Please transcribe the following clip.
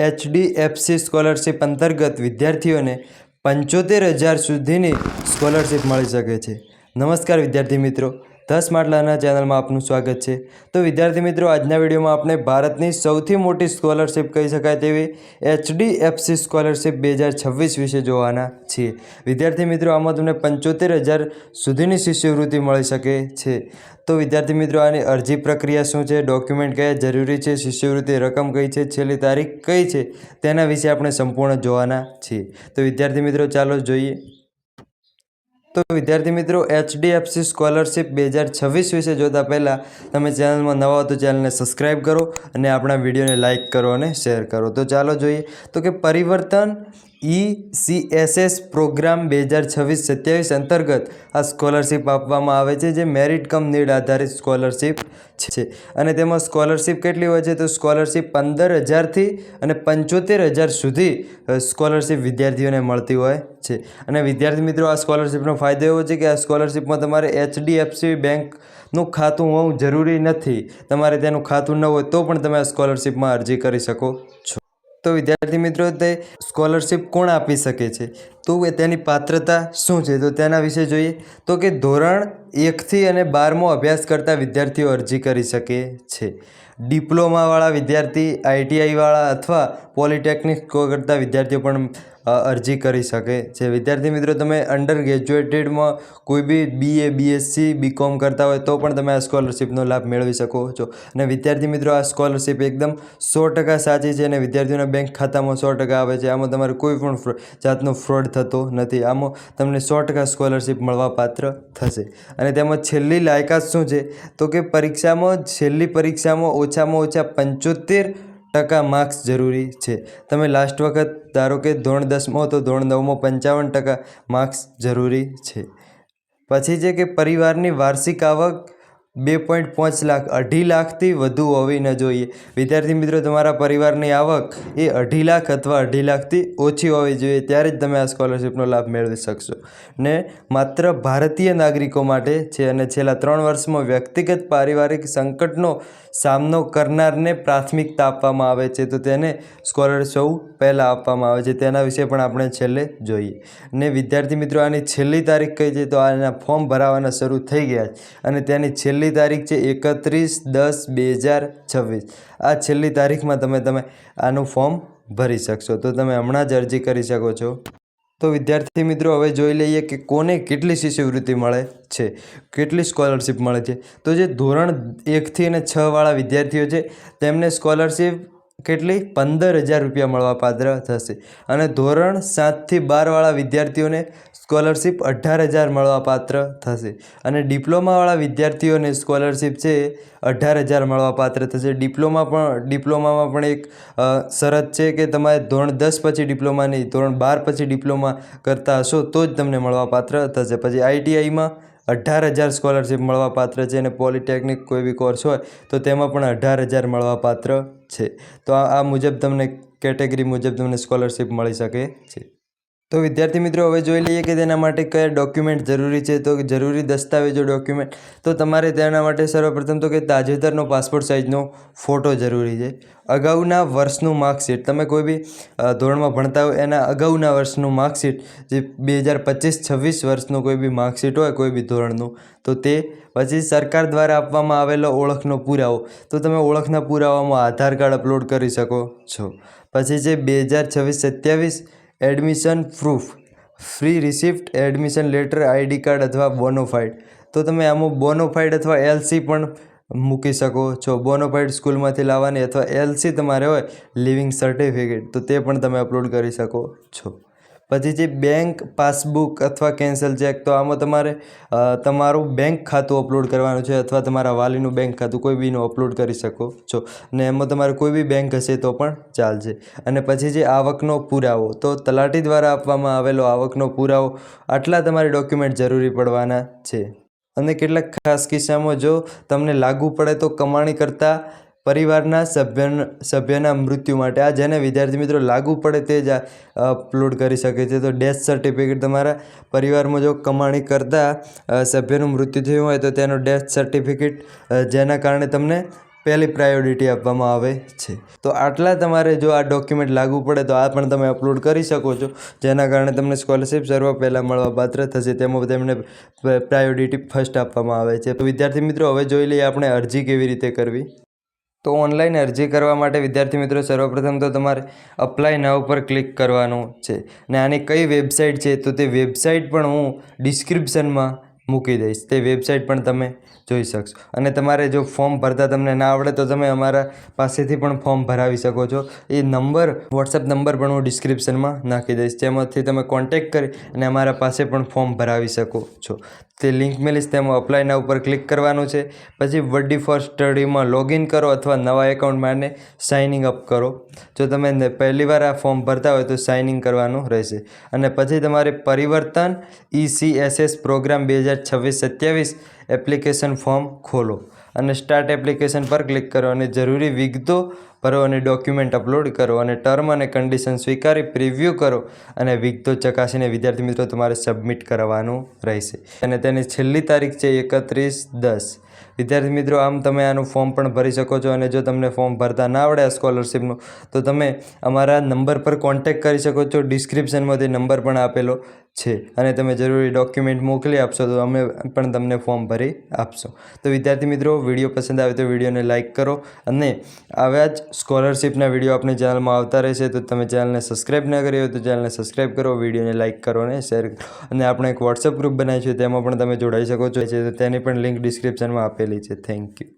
HDFC scholarship અંતર્ગત વિદ્યાર્થીઓને 75,000 સુધીની સ્કોલરશિપ મળી શકે છે। નમસ્કાર વિદ્યાર્થી મિત્રો, 10 સ્માર્ટ લર્નર ચેનલમાં આપનું સ્વાગત છે। તો વિદ્યાર્થી મિત્રો, આજના વિડીયોમાં આપણે ભારતની સૌથી મોટી સ્કોલરશિપ કહી શકાય તેવી HDFC સ્કોલરશિપ 2026 વિશે જોવાના છીએ। વિદ્યાર્થી મિત્રો, આમાં તમને 75,000 સુધીની શિષ્યવૃત્તિ મળી શકે છે। તો વિદ્યાર્થી મિત્રો, આની અરજી પ્રક્રિયા શું છે, ડોક્યુમેન્ટ કયા જરૂરી છે, શિષ્યવૃત્તિ રકમ કઈ છે, છેલ્લી તારીખ કઈ છે, તેના વિશે આપણે સંપૂર્ણ જોવાના છીએ। તો વિદ્યાર્થી મિત્રો, ચાલો જોઈએ। તો વિદ્યાર્થી મિત્રો, HDFC સ્કોલરશિપ 2026 વિશે જોતા પહેલાં તમે ચેનલમાં નવા હો તો ચેનલને સબસ્ક્રાઈબ કરો અને આપણા વિડીયોને લાઇક કરો અને શેર કરો। તો ચાલો જોઈએ। તો કે પરિવર્તન ECSS પ્રોગ્રામ 2026-27 અંતર્ગત આ સ્કોલરશિપ આપવામાં આવે છે, જે મેરિટ કમ નીડ આધારિત સ્કોલરશિપ છે। અને તેમાં સ્કોલરશિપ કેટલી હોય છે? તો સ્કોલરશિપ 15,000થી અને 75,000 સુધી સ્કોલરશિપ વિદ્યાર્થીઓને મળતી હોય છે। અને વિદ્યાર્થી મિત્રો, આ સ્કોલરશિપનો ફાયદો એવો છે કે આ સ્કોલરશિપમાં તમારે HDFC બેંકનું ખાતું હોવું જરૂરી નથી। તમારે તેનું ખાતું ન હોય તો પણ તમે આ સ્કોલરશિપમાં અરજી કરી શકો છો। તો વિદ્યાર્થી મિત્રો, તે સ્કોલરશિપ કોણ આપી શકે છે? તો તેની પાત્રતા શું છે? તો તેના વિશે જોઈએ તો કે ધોરણ 1થી અને 12મો અભ્યાસ કરતા વિદ્યાર્થીઓ અરજી કરી શકે છે। ડિપ્લોમાવાળા વિદ્યાર્થી, ITIવાળા અથવા પોલિટેકનિક કરતા વિદ્યાર્થીઓ પણ અરજી કરી શકે છે। વિદ્યાર્થી મિત્રો, તમે અંડર ગ્રેજ્યુએટેડમાં કોઈ બી BA, BSc, BCom કરતા હોય તો પણ તમે આ સ્કોલરશિપનો લાભ મેળવી શકો છો। અને વિદ્યાર્થી મિત્રો, આ સ્કોલરશિપ એકદમ 100% સાચી છે અને વિદ્યાર્થીઓના બેંક ખાતામાં 100% આવે છે। આમાં તમારે કોઈ પણ જાતનો ફ્રોડ થતો નથી। આમાં તમને 100% સ્કોલરશિપ મળવા પાત્ર થશે। અને તેમાં છેલ્લી લાયકાત શું છે? તો કે છેલ્લી પરીક્ષામાં ઓછામાં ઓછા 75% માર્ક્સ જરૂરી છે। તમે લાસ્ટ વખત ધારો કે ધોરણ 10માં તો ધોરણ 9માં 55% માર્ક્સ જરૂરી છે। પછી છે કે પરિવારની વાર્ષિક આવક 2.5 લાખ 2.5 લાખથી વધુ હોવી ન જોઈએ। વિદ્યાર્થી મિત્રો, તમારા પરિવારની આવક એ 2.5 લાખ અથવા 2.5 લાખથી ઓછી હોવી જોઈએ, ત્યારે જ તમે આ સ્કોલરશિપનો લાભ મેળવી શકશો। ને માત્ર ભારતીય નાગરિકો માટે છે અને છેલ્લા 3 વર્ષમાં વ્યક્તિગત પારિવારિક સંકટનો સામનો કરનારને પ્રાથમિકતા આપવામાં આવે છે। તો તેને સ્કોલરશિપ સૌ પહેલાં આપવામાં આવે છે, તેના વિશે પણ આપણે છેલ્લે જોઈએ। ને વિદ્યાર્થી મિત્રો, આની છેલ્લી તારીખ કઈ છે? તો આના ફોર્મ ભરાવાના શરૂ થઈ ગયા છે અને તેની છેલ્લી તારીખ છે 31/10/2026। આ છેલ્લી તારીખમાં તમે આનું ફોર્મ ભરી શકશો। તો તમે હમણાં જ અરજી કરી શકો છો। તો વિદ્યાર્થી મિત્રો, હવે જોઈ લઈએ કે કોને કેટલી શિષ્યવૃત્તિ મળે છે, કેટલી સ્કોલરશિપ મળે છે। તો જે ધોરણ 1થી અને 6 વાળા વિદ્યાર્થીઓ છે તેમને સ્કોલરશિપ કેટલી? 15,000 રૂપિયા મળવા પાત્ર થશે। અને ધોરણ 7થી 12 વાળા વિદ્યાર્થીઓને સ્કોલરશિપ 18,000 મળવા પાત્ર થશે। અને ડિપ્લોમાવાળા વિદ્યાર્થીઓને સ્કોલરશિપ છે 18,000 મળવા પાત્ર થશે। ડિપ્લોમામાં પણ એક શરત છે કે તમારે ધોરણ 10 પછી ડિપ્લોમા નહીં, ધોરણ 12 પછી ડિપ્લોમા કરતા હશો તો જ તમને મળવા પાત્ર થશે। પછી ITIમાં 18,000 સ્કોલરશિપ મળવા પાત્ર છે અને પોલિટેકનિક કોઈ બી કોર્સ હોય તો તેમાં પણ 18,000 મળવા પાત્ર છે। તો આ મુજબ તમને કેટેગરી મુજબ તમને સ્કોલરશિપ મળી શકે છે। તો વિદ્યાર્થી મિત્રો, હવે જોઈ લઈએ કે તેના માટે કયા ડોક્યુમેન્ટ જરૂરી છે। તો જરૂરી દસ્તાવેજો ડોક્યુમેન્ટ, તો તમારે તેના માટે સર્વપ્રથમ તો કે તાજેતરનો પાસપોર્ટ સાઇઝનો ફોટો જરૂરી છે। અગાઉના વર્ષનું માર્કશીટ, તમે કોઈ બી ધોરણમાં ભણતા હોય એના અગાઉના વર્ષનું માર્કશીટ, જે 2025-26 વર્ષનું કોઈ બી માર્કશીટ હોય કોઈ બી ધોરણનું, તો તે પછી સરકાર દ્વારા આપવામાં આવેલો ઓળખનો પુરાવો, તો તમે ઓળખના પુરાવામાં આધાર કાર્ડ અપલોડ કરી શકો છો। પછી છે 2026-27 admission proof, free receipt, admission letter, ID card અથવા બોનોફાઇડ, તો તમે આમાં બોનોફાઇડ અથવા LC પણ મૂકી શકો છો। બોનોફાઇડ સ્કૂલમાંથી લાવવાની અથવા LC તમારે હોય લિવિંગ સર્ટિફિકેટ, તો તે પણ તમે અપલોડ કરી શકો છો। પછી જે બેંક પાસબુક અથવા કેન્સલ ચેક, તો આમાં તમારે તમારું બેંક ખાતું અપલોડ કરવાનું છે અથવા તમારા વાલીનું બેંક ખાતું કોઈ બીનું અપલોડ કરી શકો છો। અને એમાં તમારે કોઈ બી બેંક હશે તો પણ ચાલશે। અને પછી જે આવકનો પુરાવો, તો તલાટી દ્વારા આપવામાં આવેલો આવકનો પુરાવો, આટલા તમારે ડોક્યુમેન્ટ જરૂરી પડવાના છે। અને કેટલાક ખાસ કિસ્સામાં જો તમને લાગુ પડે તો કમાણી કરતા પરિવારના સભ્યના મૃત્યુ માટે, આ જેને વિદ્યાર્થી મિત્રો લાગુ પડે તે જ અપલોડ કરી શકે છે। તો ડેથ સર્ટિફિકેટ, તમારા પરિવારમાં જો કમાણી કરતા સભ્યનું મૃત્યુ થયું હોય તો તેનો ડેથ સર્ટિફિકેટ, જેના કારણે તમને પહેલી પ્રાયોરિટી આપવામાં આવે છે. તો આટલા તમારે જો આ ડોક્યુમેન્ટ લાગુ પડે તો આ પણ તમે અપલોડ કરી શકો છો, જેના કારણે તમને સ્કોલરશિપ સર્વ પહેલાં મળવા પાત્ર થશે. તેમાં તેમને પ્રાયોરિટી ફર્સ્ટ આપવામાં આવે છે. તો વિદ્યાર્થી મિત્રો, હવે જોઈ લઈએ આપણે અરજી કેવી રીતે કરવી. તો ઓનલાઈન અરજી કરવા માટે વિદ્યાર્થી મિત્રો સર્વપ્રથમ તો તમારે અપ્લાય નાવ પર ક્લિક કરવાનું છે. ને આની કઈ વેબસાઇટ છે તો તે વેબસાઇટ પણ હું ડિસ્ક્રિપ્શનમાં મૂકી દઈશ. તે વેબસાઇટ પણ તમે જોઈ શકશો. અને તમારે જો ફોર્મ ભરતા તમને ના આવડે તો તમે અમારા પાસેથી પણ ફોર્મ ભરાવી શકો છો. એ નંબર, વોટ્સએપ નંબર પણ હું ડિસ્ક્રિપ્શનમાં નાખી દઈશ. જેમાંથી તમે કોન્ટેક્ટ કરી અને અમારા પાસે પણ ફોર્મ ભરાવી શકો છો. તે લિંક મેળવીશ, તેમાં અપ્લાય નાવ ઉપર ક્લિક કરવાનું છે. પછી વડી ફોર સ્ટડીમાં લોગિન કરો અથવા નવા એકાઉન્ટ માટે સાઇનિંગ અપ કરો. જો તમે પહેલીવાર આ ફોર્મ ભરતા હોય તો સાઇનિંગ કરવાનું રહેશે. અને પછી તમારે પરિવર્તન ECSS પ્રોગ્રામ 2026-27 એપ્લિકેશન ફોર્મ ખોલો અને સ્ટાર્ટ એપ્લિકેશન પર ક્લિક કરો અને જરૂરી વિગતો ભરો અને ડોક્યુમેન્ટ અપલોડ કરો અને ટર્મ અને કન્ડિશન સ્વીકારી પ્રિવ્યૂ કરો અને વિગતો ચકાસીને વિદ્યાર્થી મિત્રો તમારે સબમિટ કરવાનું રહેશે. અને તેની છેલ્લી તારીખ છે 31/10. વિદ્યાર્થી મિત્રો, આમ તમે આનું ફોર્મ પણ ભરી શકો છો. અને જો તમને ફોર્મ ભરતા ના આવડે આ સ્કોલરશિપનું તો તમે અમારા નંબર પર કોન્ટેક્ટ કરી શકો છો. ડિસ્ક્રિપ્શનમાં તે નંબર પણ આપેલો છે અને તમે જરૂરી ડોક્યુમેન્ટ મોકલી આપશો તો અમે પણ તમને ફોર્મ ભરી આપશો. તો વિદ્યાર્થી મિત્રો, વિડીયો પસંદ આવે તો વિડીયોને લાઇક કરો અને આવા જ સ્કોલરશિપના વિડીયો આપણી ચેનલમાં આવતા રહેશે. તો તમે ચેનલને સબસ્ક્રાઈબ ન કરી હોય તો ચેનલને સબસ્ક્રાઈબ કરો, વિડીયોને લાઇક કરો અને શેર કરો. અને આપણે એક વોટ્સઅપ ગ્રુપ બનાવ્યું છે, તેમાં પણ તમે જોડાઈ શકો છો. તેની પણ લિંક ડિસ્ક્રિપ્શનમાં આપેલી છે. Thank you.